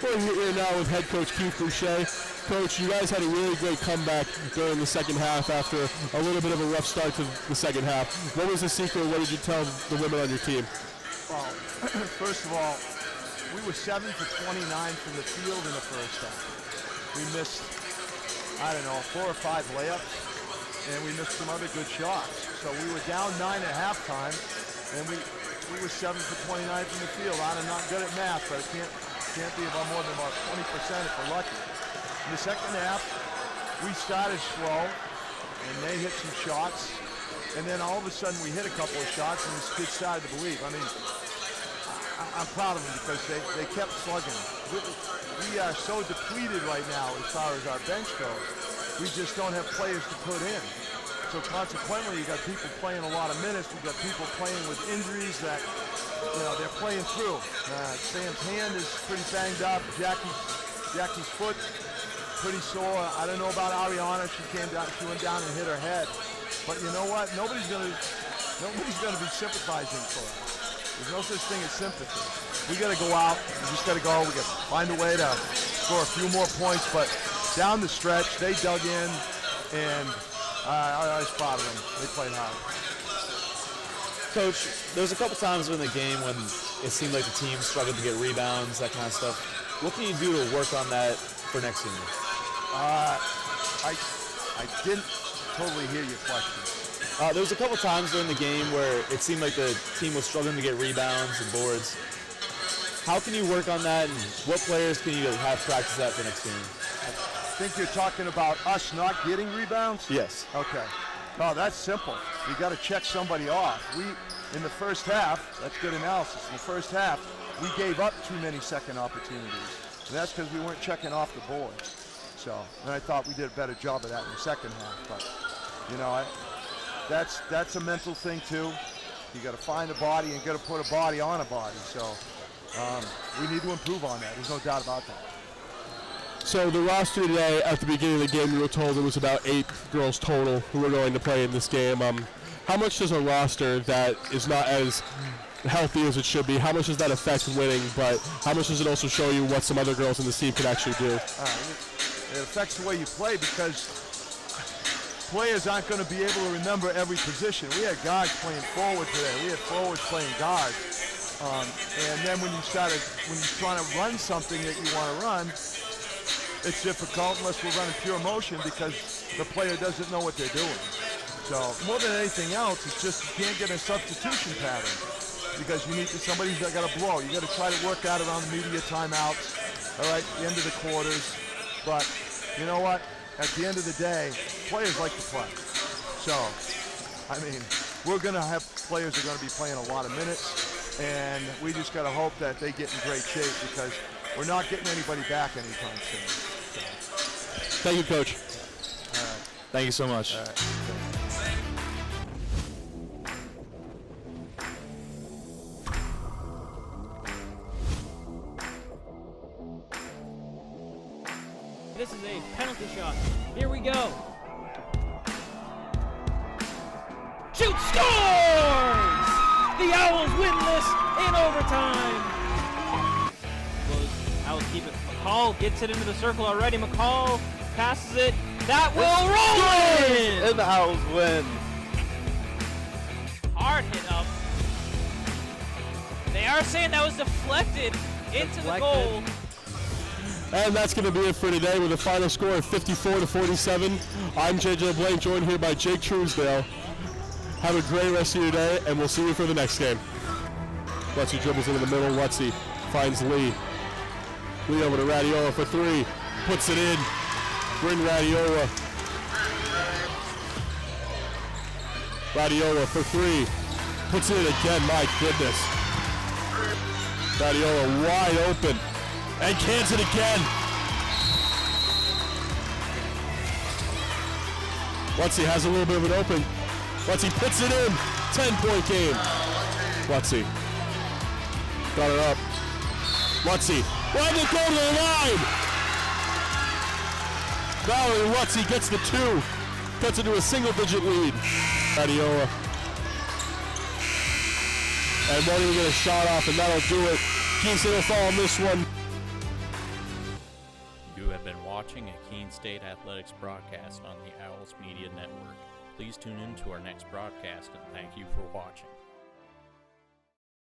We're here now with head coach Keene Boucher. Coach, you guys had a really great comeback during the second half after a little bit of a rough start to the second half. What was the secret? What did you tell the women on your team? Well, first of all, we were 7 for 29 from the field in the first half. We missed, 4 or 5 layups, and we missed some other good shots. So we were down 9 at halftime, and we were 7 for 29 from the field. I'm not good at math, but it can't be about more than about 20% if we're lucky. In the second half, we started slow, and they hit some shots, and then all of a sudden we hit a couple of shots, and the kids started to believe. I mean, I'm proud of them because they kept slugging. We are so depleted right now as far as our bench goes. We just don't have players to put in. So consequently, you got people playing a lot of minutes. We got people playing with injuries that, they're playing through. Sam's hand is pretty banged up. Jackie's foot pretty sore. I don't know about Ariana. She went down and hit her head. But you know what? Nobody's gonna be sympathizing for us. There's no such thing as sympathy. We got to go out. We just got to go. We got to find a way to score a few more points. But down the stretch, they dug in, and I was proud of them. They played hard. Coach, there was a couple times in the game when it seemed like the team struggled to get rebounds, that kind of stuff. What can you do to work on that for next season? I didn't totally hear your question. There was a couple times during the game where it seemed like the team was struggling to get rebounds and boards. How can you work on that, and what players can you have practice that for next game? I think you're talking about us not getting rebounds? Yes. Okay. No, that's simple. You got to check somebody off. In the first half, that's good analysis. In the first half, we gave up too many second opportunities. And that's because we weren't checking off the boards. So, and I thought we did a better job of that in the second half. But, that's a mental thing too. You got to find a body and got to put a body on a body. So, we need to improve on that. There's no doubt about that. So the roster today, at the beginning of the game, we were told it was about 8 girls total who were going to play in this game. How much does a roster that is not as healthy as it should be, how much does that affect winning, but how much does it also show you what some other girls in the team can actually do? It affects the way you play because players aren't going to be able to remember every position. We had guards playing forward today. We had forwards playing guards. And then when you're trying to run something that you want to run, it's difficult unless we're running pure motion because the player doesn't know what they're doing. So more than anything else, it's just you can't get a substitution pattern because you need somebody's got to blow. You got to try to work out around the media timeouts, all right, the end of the quarters. But you know what? At the end of the day, players like to play. So, I mean, we're going to have players that are going to be playing a lot of minutes, and we just got to hope that they get in great shape because we're not getting anybody back anytime soon. So. Thank you, Coach. All right. Thank you so much. All right. This is a penalty shot. Here we go. Shoot, scores! The Owls win this in overtime. Owls keep it. McCall gets it into the circle already. McCall passes it. That will roll in! And the Owls win. Hard hit up. They are saying that was deflected into the goal. And that's going to be it for today with a final score of 54-47. I'm JJ LeBlanc, joined here by Jake Truesdale. Have a great rest of your day, and we'll see you for the next game. Wutzie dribbles into the middle. Wutzie finds Lee. Lee over to Radiola for 3. Puts it in. Bring Radiola. Radiola for 3. Puts it in again. My goodness. Radiola wide open. And cans it again. Wutzie has a little bit of an open. Wutzie puts it in. 10-point game. Wutzie. Got it up. Wutzie. Why did it go to the line? Valerie Wutzie gets the 2. Cuts into a single-digit lead. Radiola. And won't even get a shot off, and that'll do it. Keene will fall on this one. You have been watching a Keene State Athletics broadcast on the Owls Media Network. Please tune in to our next broadcast, and thank you for watching.